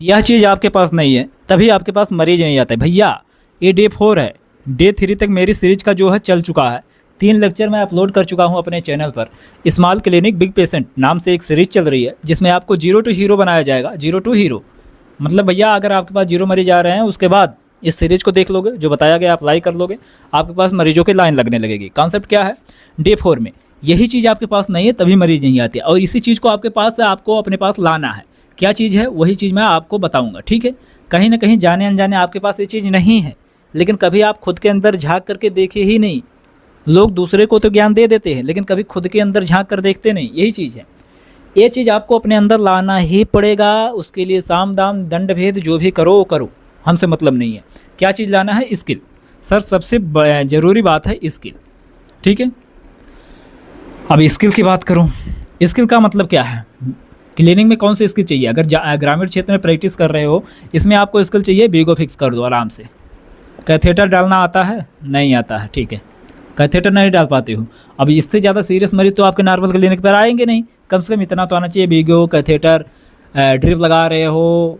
यह चीज़ आपके पास नहीं है तभी आपके पास मरीज नहीं आता है। भैया ये डे 4 है, डे 3 तक मेरी सीरीज का जो है चल चुका है। 3 लेक्चर मैं अपलोड कर चुका हूं अपने चैनल पर। स्मॉल क्लिनिक बिग पेशेंट नाम से एक सीरीज चल रही है जिसमें आपको जीरो टू हीरो बनाया जाएगा। जीरो टू हीरो मतलब भैया अगर आपके पास जीरो मरीज आ रहे हैं उसके बाद इस सीरीज को देख लोगे, जो बताया गया अप्लाई कर लोगे, आपके पास मरीजों की लाइन लगने लगेगी। कॉन्सेप्ट क्या है, डे 4 में यही चीज़ आपके पास नहीं है तभी मरीज नहीं आते, और इसी चीज़ को आपके पास आपको अपने पास लाना है। क्या चीज़ है वही चीज़ मैं आपको बताऊंगा, ठीक है। कहीं ना कहीं जाने अनजाने आपके पास ये चीज़ नहीं है, लेकिन कभी आप खुद के अंदर झांक करके देखे ही नहीं। लोग दूसरे को तो ज्ञान दे देते हैं लेकिन कभी खुद के अंदर झांक कर देखते नहीं। यही चीज़ है, ये चीज़ आपको अपने अंदर लाना ही पड़ेगा। उसके लिए साम दाम दंड भेद जो भी करो करो, हमसे मतलब नहीं है। क्या चीज़ लाना है, स्किल। सर सबसे ज़रूरी बात है स्किल, ठीक है। अब स्किल की बात करूं, स्किल का मतलब क्या है, क्लीनिंग में कौन सी स्किल चाहिए। अगर ग्रामीण क्षेत्र में प्रैक्टिस कर रहे हो, इसमें आपको स्किल चाहिए, बीगो फिक्स कर दो आराम से। कैथेटर डालना आता है, नहीं आता है, ठीक है, कैथेटर नहीं डाल पाते हो। अब इससे ज़्यादा सीरियस मरीज तो आपके नॉर्मल क्लिनिक पर आएंगे नहीं, कम से कम इतना तो आना चाहिए, बीगो, कैथेटर, ड्रिप लगा रहे हो,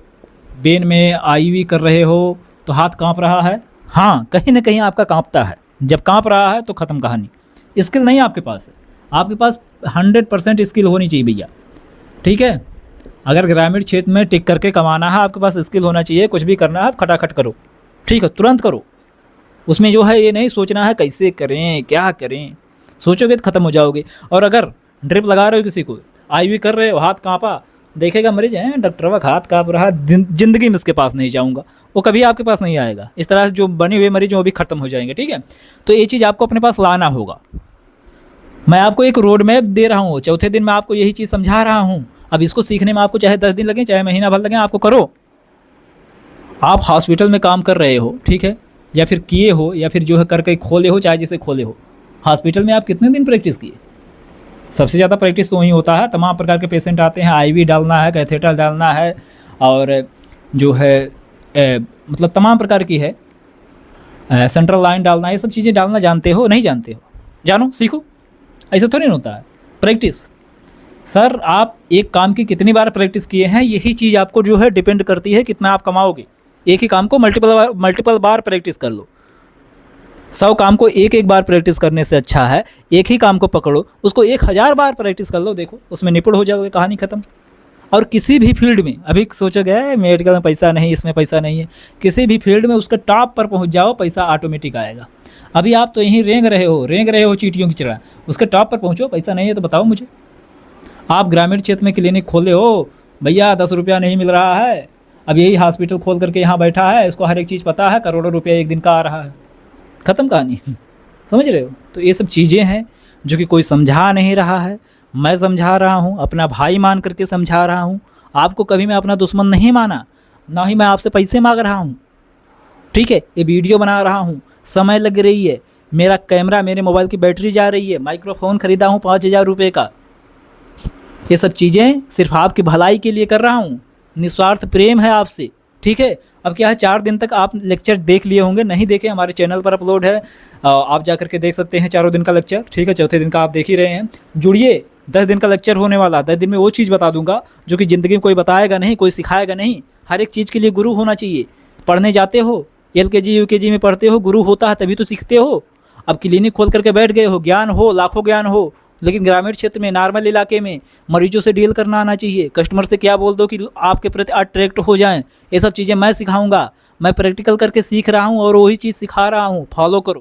वेन में आईवी कर रहे हो तो हाथ कांप रहा है, हाँ कहीं ना कहीं आपका कांपता है। जब कांप रहा है तो ख़त्म कहानी। स्किल नहीं आपके पास है, आपके पास 100% स्किल होनी चाहिए भैया, ठीक है। अगर ग्रामीण क्षेत्र में टिक करके कमाना है, आपके पास स्किल होना चाहिए। कुछ भी करना है खटाखट करो, ठीक है, तुरंत करो। उसमें जो है ये नहीं सोचना है कैसे करें क्या करें, सोचोगे तो ख़त्म हो जाओगे। और अगर ड्रिप लगा रहे हो, किसी को आईवी कर रहे हो, हाथ कांपा, देखेगा मरीज है डॉक्टर वक्त हाथ काँप रहा, ज़िंदगी में इसके पास नहीं जाऊँगा, वो कभी आपके पास नहीं आएगा। इस तरह से जो बने हुए मरीज वो भी ख़त्म हो जाएंगे, ठीक है। तो ये चीज़ आपको अपने पास लाना होगा। मैं आपको एक रोड मैप दे रहा हूँ, चौथे दिन मैं आपको यही चीज़ समझा रहा हूँ। अब इसको सीखने में आपको चाहे 10 दिन लगे चाहे महीना भर लगे, आपको करो। आप हॉस्पिटल में काम कर रहे हो, ठीक है, या फिर किए हो, या फिर जो है करके खोले हो, चाहे जिसे खोले हो। हॉस्पिटल में आप कितने दिन प्रैक्टिस किए, सबसे ज़्यादा प्रैक्टिस तो वहीं होता है। तमाम प्रकार के पेशेंट आते हैं, आईवी डालना है, कैथेटर डालना है, और जो है मतलब तमाम प्रकार की है, सेंट्रल लाइन डालना है, ये सब चीज़ें डालना जानते हो नहीं जानते हो, जानो सीखो। ऐसा थोड़ी होता है प्रैक्टिस। सर आप एक काम की कितनी बार प्रैक्टिस किए हैं, यही चीज़ आपको जो है डिपेंड करती है कितना आप कमाओगे। एक ही काम को मल्टीपल बार प्रैक्टिस कर लो। 100 काम को एक बार प्रैक्टिस करने से अच्छा है एक ही काम को पकड़ो, उसको 1000 बार प्रैक्टिस कर लो, देखो उसमें निपुण हो जाओगे, कहानी ख़त्म। और किसी भी फील्ड में, अभी सोचोगे मेडिकल में पैसा नहीं, इसमें पैसा नहीं है, किसी भी फील्ड में उसके टॉप पर पहुंच जाओ, पैसा ऑटोमेटिक आएगा। अभी आप तो यहीं रेंग रहे हो चींटियों की तरह, उसके टॉप पर पहुंचो। पैसा नहीं है तो बताओ मुझे। आप ग्रामीण क्षेत्र में क्लिनिक खोले हो, भैया 10 रुपया नहीं मिल रहा है, अब यही हॉस्पिटल खोल करके यहाँ बैठा है, इसको हर एक चीज़ पता है, करोड़ों रुपया एक दिन का आ रहा है, ख़त्म कहानी। समझ रहे हो। तो ये सब चीज़ें हैं जो कि कोई समझा नहीं रहा है, मैं समझा रहा हूँ, अपना भाई मान करके समझा रहा हूँ। आपको कभी मैं अपना दुश्मन नहीं माना, ना ही मैं आपसे पैसे मांग रहा हूँ, ठीक है। ये वीडियो बना रहा हूँ, समय लग रही है, मेरा कैमरा, मेरे मोबाइल की बैटरी जा रही है, माइक्रोफोन ख़रीदा हूँ 5000 रुपये का। ये सब चीज़ें सिर्फ आपकी भलाई के लिए कर रहा हूँ, निस्वार्थ प्रेम है आपसे, ठीक है। अब क्या है, 4 दिन तक आप लेक्चर देख लिए होंगे, नहीं देखे हमारे चैनल पर अपलोड है, आप जा करके देख सकते हैं 4 दिन का लेक्चर, ठीक है। चौथे दिन का आप देख ही रहे हैं, जुड़िए। 10 दिन का लेक्चर होने वाला, 10 दिन में वो चीज़ बता दूंगा जो कि ज़िंदगी में कोई बताएगा नहीं, कोई सिखाएगा नहीं। हर एक चीज़ के लिए गुरु होना चाहिए। पढ़ने जाते हो, LKG UKG में पढ़ते हो, गुरु होता है तभी तो सीखते हो। अब क्लिनिक खोल करके बैठ गए हो, ज्ञान हो, लाखों ज्ञान हो, लेकिन ग्रामीण क्षेत्र में, नॉर्मल इलाके में मरीजों से डील करना आना चाहिए। कस्टमर से क्या बोल दो कि आपके प्रति अट्रैक्ट हो जाएं, ये सब चीज़ें मैं सिखाऊंगा। मैं प्रैक्टिकल करके सीख रहा हूँ और वही चीज़ सिखा रहा हूँ, फॉलो करो।